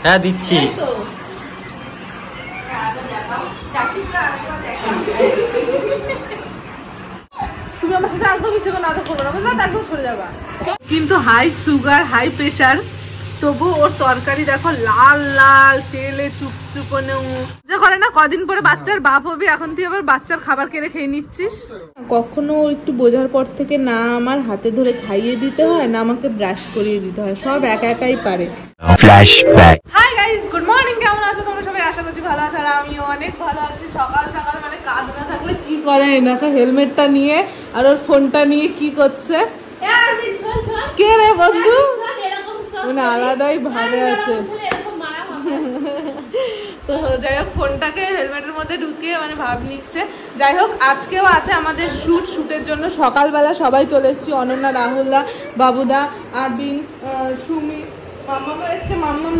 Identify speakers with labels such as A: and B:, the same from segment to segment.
A: হ্যাঁ দিচ্ছি।
B: তুমি আমার সাথে একদম ইচ্ছে করে নাটক করবো না, বুঝলে? একদম সরে যাবা। কিন্তু হাই সুগার, হাই প্রেশার, তবু ওর তরকারি দেখো লাল লাল তেলে চুপচুপনে যা করে না। কদিন পরে বাচ্চার বাপ হবি, এখন তুই আবার বাচ্চার খাবার কিনে খেয়ে নিচ্ছিস। কখনো একটু বোঝার পর থেকে না আমার হাতে ধরে খাইয়ে দিতে হয়, না আমাকে ব্রাশ করিয়ে দিতে হয়, সব একা একাই পারে। Flashback. Hi guys, good morning. কেমন আছো তোমরা সবাই? আশা করছি ভালো আছো, আর আমিও অনেক ভালো আছি। সকাল সকাল মানে কাজ না থাকলে কি করে, দেখো হেলমেটটা নিয়ে আর ওর ফোনটা নিয়ে কি করছে। কে রে বন্ধু? মানে আলাদাই ভাবে আছে। তো যাই হোক, ফোনটাকে হেলমেটের মধ্যে ঢুকিয়ে মানে ভাব নিচ্ছে। যাই হোক, আজকেও আছে আমাদের শুটের জন্য সকালবেলা সবাই চলে এসেছি। অনন্যা, রাহুলদা, বাবুদা, আরবিন, সুমি, মাম্মামও এসছে। মাম্মাম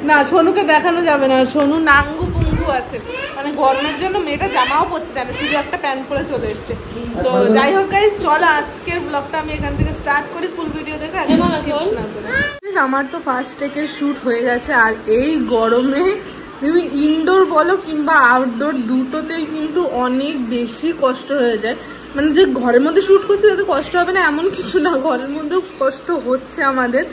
B: না, সোনুকে দেখানো যাবে না, সোনু নাঙ্গু পুঙ্গু আছে, মানে গরমের জন্য মেয়েটা জামাও পরতে জানে, শুধু একটা প্যান্ট পরে চলে এসছে। তো যাই হোক গাইস, চলো আজকের ব্লগটা আমি এখান থেকে স্টার্ট করি। ফুল ভিডিও দেখে আমার তো ফার্স্ট টেকের শ্যুট হয়ে গেছে। আর এই গরমে তুমি ইনডোর বলো কিংবা আউটডোর, দুটোতেই কিন্তু অনেক বেশি কষ্ট হয়ে যায়। মানে যে ঘরের মধ্যে শ্যুট করছে তাতে কষ্ট হবে না এমন কিছু না, ঘরের মধ্যেও কষ্ট হচ্ছে আমাদের।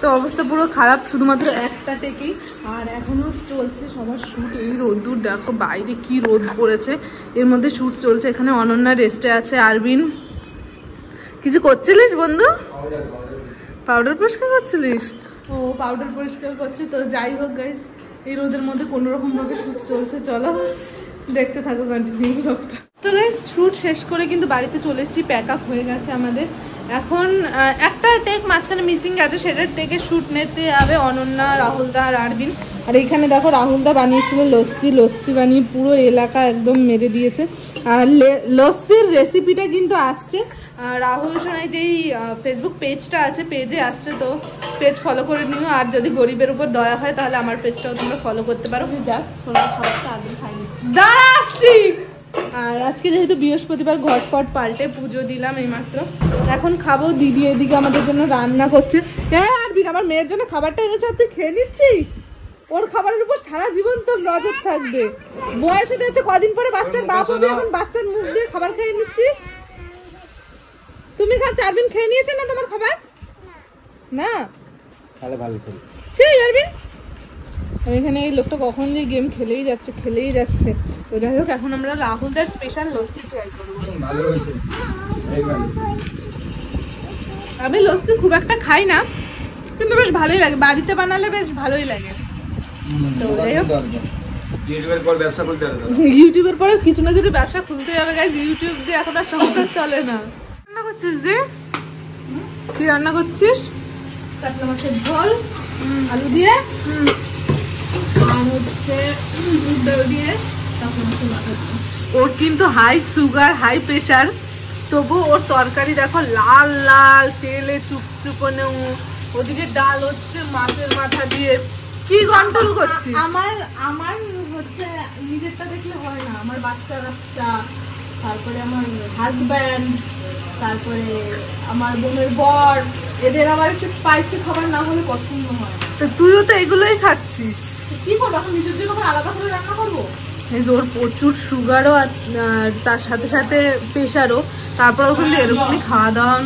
B: তো অবস্থা পুরো খারাপ, শুধুমাত্র একটা টেকেই। আর এখনো চলছে সবার শ্যুট। এই রোদ্দুর দেখো, বাইরে কি রোদ পড়েছে, এর মধ্যে শ্যুট চলছে। এখানে অনন্যা রেস্টে আছে। আরবিন কিছু করছিলিস বন্ধু? পাউডার পরিষ্কার করছিলিস? ও পাউডার পরিষ্কার করছে। তো যাই হোক গাইস, এই রোদের মধ্যে কোনো রকম ভাবে শ্যুট চলছে। চলো দেখতে থাকো কন্টিনিউ ব্লগটা। তো গাইস, শ্যুট শেষ করে কিন্তু বাড়িতে চলে এসেছি। প্যাক আপ হয়ে গেছে আমাদের। এখন একটা টেক মাঝখানে মিসিং আছে, সেটার টেকে শ্যুট নিতে যাবে অনন্যা, রাহুলদা আর আরবিন। আর এইখানে দেখো রাহুলদা বানিয়েছিল লস্যি বানিয়ে পুরো এলাকা একদম মেরে দিয়েছে। আর লস্যির রেসিপিটা কিন্তু আসছে রাহুল সোনাই যেই ফেসবুক পেজটা আছে, পেজে আসছে। তো পেজ ফলো করে নিও। আর যদি গরিবের উপর দয়া হয় তাহলে আমার পেজটাও তোমরা ফলো করতে পারো। দাঁড়াচ্ছি। আর আজকে যেহেতু বৃহস্পতিবার, ঘটপট পাল্টে পুজো দিলাম এইমাত্র। এখন খাবো। দিদি এদিকে আমাদের জন্য রান্না করছে। হ্যাঁ আরবিন, আমার মেয়ের জন্য খাবারটা এনেছে, আর তুই খেয়ে নিচ্ছিস? ওর খাবারের উপর সারা জীবন তোর নজর থাকবে। বয়স হতে হচ্ছে, কদিন পরে বাচ্চার বাপ হবে, এখন বাচ্চার মুখ দিয়ে খাবার খেয়ে নিচ্ছিস। তুমি খাচ্ছ, আরবিন খেয়ে নিয়েছে না তোমার খাবার? না তাহলে ভালো ছিল। আরবিন, এখানে এই লোকটা কখন যে গেম খেলেই যাচ্ছে। তো যাই হোক, এখন আমরা রাহুলদার স্পেশাল লস্যি ট্রাই করবো। আমি লস্যি খুব একটা খাই না, কিন্তু বেশ ভালোই লাগে, বাড়িতে বানালে বেশ ভালোই লাগে। তো যাই হোক, ইউটিউবের পরে কিছু না কিছু ব্যবসা খুলতে হবে গাইস। ইউটিউব দিয়ে এখন আর সংসার চলে না। রান্না করছিস দি? কি রান্না করছিস? কাতলা মাছের ঝোল আলু দিয়ে, আর হচ্ছে ডাল দিয়ে কাতলা মাছের মাথা। ওর কিন্তু হাই সুগার, হাই প্রেশার, তবু ওর তরকারি দেখো লাল লাল তেলে চুপচুপনে। ওদিকে ডাল হচ্ছে মাছের মাথা দিয়ে। কি কন্ট্রোল করছিস? আমার হচ্ছে নিজেরটা দেখলে হয় না, আমার বাচ্চা, তারপরে আমার হাজব্যান্ড, তারপরে আমার বোনের বর, এদের আবার একটু স্পাইসি খাবার না হলে পছন্দ হয়। তো তুইও তো এগুলোই খাচ্ছিস, কি করবো? এখন নিজের জন্য আলাদা করে রান্না করবো? ওর প্রচুর সুগারও, আর তার সাথে সাথে প্রেশারও। তারপরেও কিন্তু এরকমই খাওয়া দাওয়া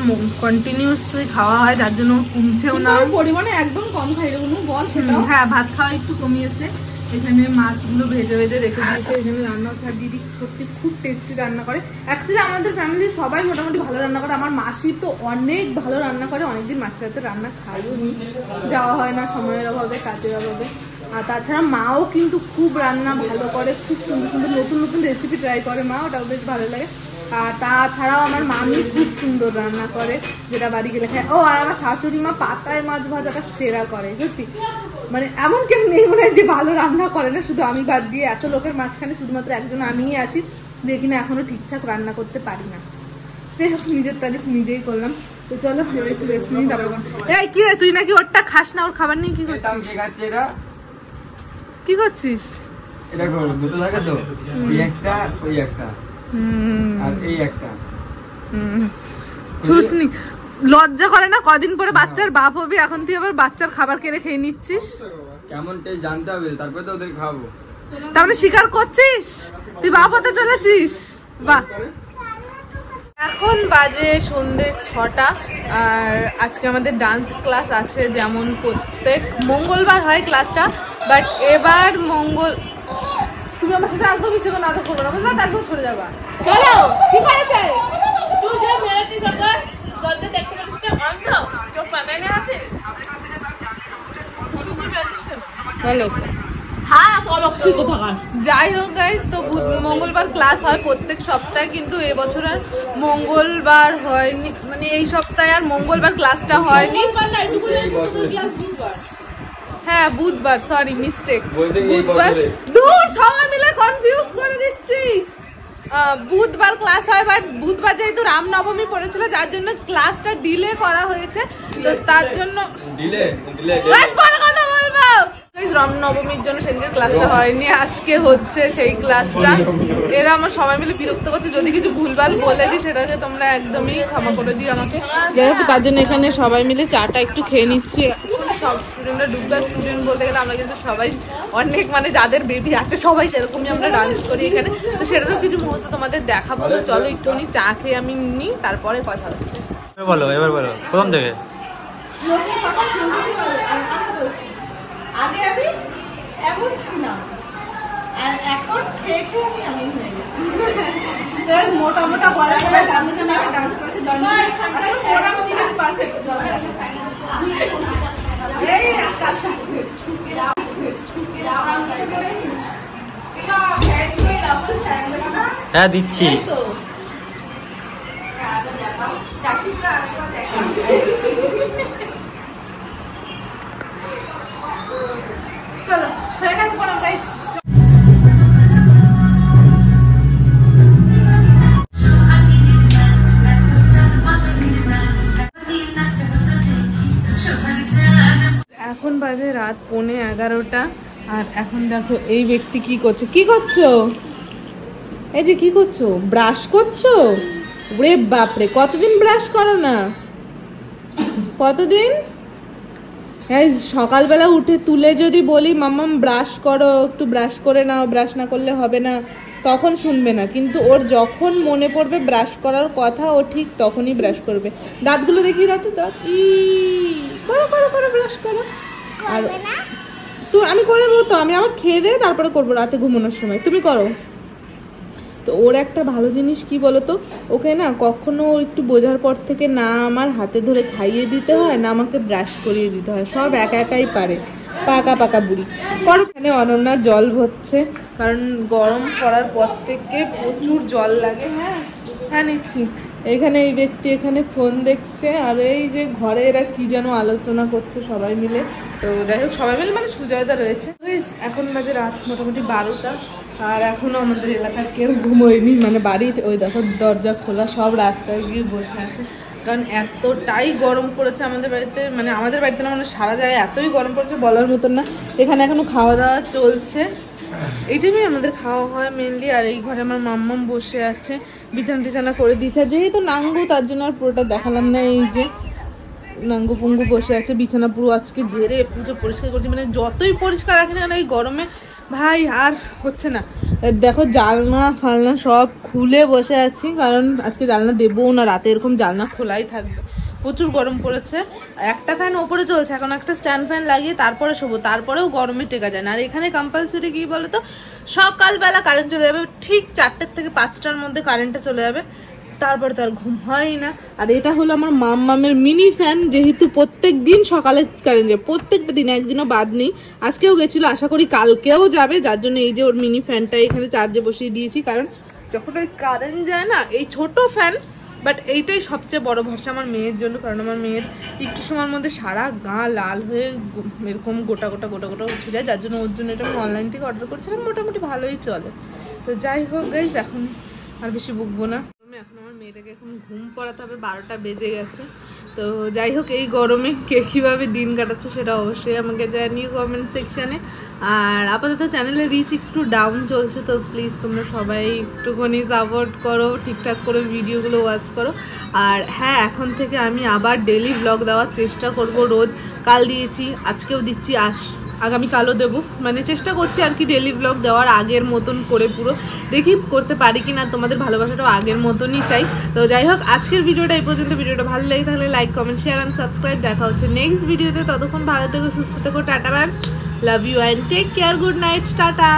B: কন্টিনিউসলি খাওয়া হয়, যার জন্য কমছেও না। পরিমাণে একদম কম খাই। হ্যাঁ, ভাত খাওয়া একটু কমিয়েছে। এখানে মাছগুলো ভেজে ভেজে রেখে দিয়েছে। এখানে রান্না হচ্ছে। আর দিদি সত্যি খুব টেস্টি রান্না করে। অ্যাকচুয়ালি আমাদের ফ্যামিলির সবাই মোটামুটি ভালো রান্না করে। আমার মাসি তো অনেক ভালো রান্না করে। অনেকদিন মাসির হাতে রান্না খাইও নি, যাওয়া হয় না সময়ের অভাবে, কাজের অভাবে। আর তাছাড়া মাও কিন্তু খুব রান্না ভালো করে, খুব সুন্দর সুন্দর নতুন নতুন রেসিপি ট্রাই করে মা, ওটাও বেশ ভালো লাগে। আর তাছাড়াও আমার মামি খুব সুন্দর রান্না করে, যেটা বাড়ি গেলে খায়। ও আর আমার শাশুড়ি মা পাতায় মাছ ভাজাটা সেরা করে। সত্যি মানে এমন কেউ নেই মনে হয় যে ভালো রান্না করে না, শুধু আমি বাদ দিয়ে। এত লোকের মাঝখানে শুধুমাত্র একজন আমিই আছি যে কিনা এখনো ঠিকঠাক রান্না করতে পারি না। নিজের তারিফ নিজেই করলাম। তো চলো একটু রেস্ট নিই, তারপর। এই কি রে, তুই নাকি ওরটা খাস না? ওর খাবার নিয়ে কি করছিস? কি করছিস?
C: এটা করো দুটো থাকে তো, এই একটা ওই একটা আর এই একটা।
B: ছুসনি লজ্জা করে না? কদিন পরে বাচ্চার বাপ হবি, এখন তুই আবার বাচ্চার খাবার কিনে খেয়ে নিচ্ছিস।
C: কেমন টেস্ট জানতে হবে, তারপরে তো ওদের খাওয়াবো।
B: তারপরে স্বীকার করছিস তুই বাপ হতে চলেছিস? বাহ। এখন বাজে সন্ধ্যে 6টা আর আজকে আমাদের ডান্স ক্লাস আছে, যেমন প্রত্যেক মঙ্গলবার হয় ক্লাসটা, বাট এবার তুমি আমার সাথে একদম ইচ্ছে করে নাটক করবে না, বুঝলা? একদম সরে যাবা। চলো কি করেছে তুই যে মেরেছিস ওকে বলতে দেখতে পাচ্ছিস না? অন্ধ চোখ পাবে না আছে শুনতে পাচ্ছিস না? ভালো আছে। হ্যাঁ অলক্ষী কোথাকার। যাই হোক গাইস, তো মঙ্গলবার ক্লাস হয় প্রত্যেক সপ্তাহে, কিন্তু এবছর আর মঙ্গলবার হয়নি, মানে এই সপ্তাহে আর মঙ্গলবার ক্লাসটা হয়নি। হ্যাঁ বুধবার, সরি মিস্টেক, বুধবার। দূর সবাই মিলে কনফিউজ করে দিচ্ছিস। বুধবার ক্লাস হয়, বাট বুধবার যেহেতু রামনবমী পড়েছিল যার জন্য ক্লাসটা ডিলে করা হয়েছে, তো তার জন্য কথা বলবো। রামনবমীর জন্য সেদিনের ক্লাসটা হয়নি, আজকে হচ্ছে সেই ক্লাসটা। এরা আমার সবাই মিলে বিরক্ত করছে, যদি কিছু ভুলভাল বলে দিই সেটাকে তোমরা একদমই ক্ষমা করে দিও আমাকে। যাই হোক, তার জন্য এখানে সবাই মিলে চাটা একটু খেয়ে নিচ্ছি। সব স্টুডেন্টরা ডুববা, স্টুডেন্ট বলতে গেলে আমরা কিন্তু সবাই অনেক, মানে যাদের বেবি আছে সবাই সেরকমই আমরা ডান্স করি এখানে, তো সেটারও কিছু মুহূর্ত তোমাদের দেখাবো। তো চলো একটুখানি চা খেয়ে আমি নিই, তারপরে কথা হচ্ছে।
A: বলো এবার বলো প্রথম থেকে।
B: আগে আমি এমন ছিলাম আর এখন খেয়ে খেয়ে আমি এমন হয়ে গেছি। মোটা মোটা বলা যায় সামনে সামনে আমি ডান্স ক্লাসে জয়েন করি, আসলে প্রোগ্রাম শিখেছি পারফেক্ট। এই আস্তে আস্তে
A: হ্যাঁ দিচ্ছি।
B: চলো হয়ে গেছে প্রোগ্রাম গাইস। এখন বাজে রাত 11:15 আর এখন দেখো এই ব্যক্তি কি করছে। কি করছো? এই যে কি করছো? ব্রাশ করছো? ওরে বাপরে, কতদিন ব্রাশ করো না? কতদিন? সকালবেলা উঠে তুলে যদি বলি মাম্মাম ব্রাশ করো, একটু ব্রাশ করে নাও, ব্রাশ না করলে হবে না, তখন শুনবে না, কিন্তু ওর যখন মনে পড়বে ব্রাশ করার কথা ও ঠিক তখনই ব্রাশ করবে। দাঁতগুলো দেখিয়ে দাও তো, দাঁত করো করো করো, ব্রাশ করো। আর তো আমি করে দেবো, তো আমি আবার খেয়ে দিয়ে তারপরে করবো রাতে ঘুমানোর সময়, তুমি করো। তো ওর একটা ভালো জিনিস কি বলতো, ওকে না কখনো একটু বোঝার পর থেকে না আমার হাতে ধরে খাইয়ে দিতে হয়, না আমাকে ব্রাশ করিয়ে দিতে হয়, সব একা একাই পারে। পাকা পাকা বুড়ি করো। এখানে অনন্যা জল ভরছে, কারণ গরম পড়ার পর থেকে প্রচুর জল লাগে। হ্যাঁ হ্যাঁ নিচ্ছি। এখানে এই ব্যক্তি এখানে ফোন দেখছে, আর এই যে ঘরে এরা কি যেন আলোচনা করছে সবাই মিলে। তো যাই হোক সবাই মিলে মানে সুজয়দা রয়েছে। এখন বাজে রাত মোটামুটি 12টা আর এখনো আমাদের এলাকার কেউ ঘুমোয়নি, মানে বাড়ির ওই দেখো দরজা খোলা, সব রাস্তায় গিয়ে বসে আছে, কারণ এতটাই গরম পড়েছে আমাদের বাড়িতে, মানে আমাদের বাড়িতে না মানে সারা জায়গায় এতই গরম পড়েছে বলার মতন না। এখানে এখনো খাওয়া দাওয়া চলছে, এই টাইমে আমাদের খাওয়া হয় মেনলি। আর এই ঘরে আমার মাম্মাম বসে আছে, বিছানা টিছানা করে দিয়েছে, যেহেতু নাঙ্গু তার জন্য আর পুরোটা দেখালাম না। এই যে নাঙ্গু পুঙ্গু বসে আছে, বিছানা পুরো আজকে ঝেড়ে পুজো পরিষ্কার করছি, মানে যতই পরিষ্কার রাখি না এই গরমে ভাই আর হচ্ছে না। দেখো জানলা ফালনা সব খুলে বসে আছি, কারণ আজকে জানলা দেবো না, রাতে এরকম জানলা খোলাই থাকবে, প্রচুর গরম পড়েছে। একটা ফ্যান ওপরে চলছে, এখন একটা স্ট্যান্ড ফ্যান লাগিয়ে তারপরে শোবো, তারপরেও গরমে টেকা যায় না। আর এখানে কম্পালসারি কি বলতো, সকালবেলা কারেন্ট চলে যাবে, ঠিক 4টের থেকে 5টার মধ্যে কারেন্টটা চলে যাবে, তারপরে তার ঘুম হয় না। আর এটা হলো আমার মাম্মামের মিনি ফ্যান, যেহেতু প্রত্যেক দিন সকালে কারেন্ট যাবে, প্রত্যেকটা দিন, একদিনও বাদ নেই। আজকেও গেছিলো, আশা করি কালকেও যাবে, যার জন্য এই যে ওর মিনি ফ্যানটা এখানে চার্জে বসিয়ে দিয়েছি, কারণ যখন ওই কারেন্ট যায় না, এই ছোট ফ্যান, বাট এইটাই সবচেয়ে বড় ভরসা আমার মেয়ের জন্য, কারণ আমার মেয়ের একটু সময়ের মধ্যে সারা গা লাল হয়ে এরকম গোটা গোটা গোটা গোটা উঠে যায়, যার জন্য ওর জন্য এটা আমি অনলাইন থেকে অর্ডার করছিলাম, মোটামুটি ভালোই চলে। তো যাই হোক গাইস, এখন আর বেশি বকবো না, এখন আমার মেয়েটাকে এখন ঘুম পড়াতে হবে, 12টা বেজে গেছে। তো যাই হোক, এই গরমে কে কীভাবে দিন কাটাচ্ছে সেটা অবশ্যই আমাকে জানিও কমেন্ট সেকশানে। আর আপাতত চ্যানেলের রিচ একটু ডাউন চলছে, তো প্লিজ তোমরা সবাই একটুখানি সাপোর্ট করো, ঠিকঠাক করে ভিডিওগুলো ওয়াচ করো। আর হ্যাঁ, এখন থেকে আমি আবার ডেলি ব্লগ দেওয়ার চেষ্টা করব রোজ। কাল দিয়েছি, আজকেও দিচ্ছি, আগামীকালও দেবো, মানে চেষ্টা করছি আর কি ডেলি ব্লগ দেওয়ার আগের মতন করে, পুরো দেখি করতে পারি কি না। তোমাদের ভালোবাসাটাও আগের মতনই চাই। তো যাই হোক, আজকের ভিডিওটা এই পর্যন্ত। ভিডিওটা ভালো লেগে থাকলে like, comment, share and subscribe. দেখা হচ্ছে নেক্সট ভিডিওতে। ততক্ষণ ভালো থেকো, সুস্থ থেকো, tata bye, love you and take care, good night, tata.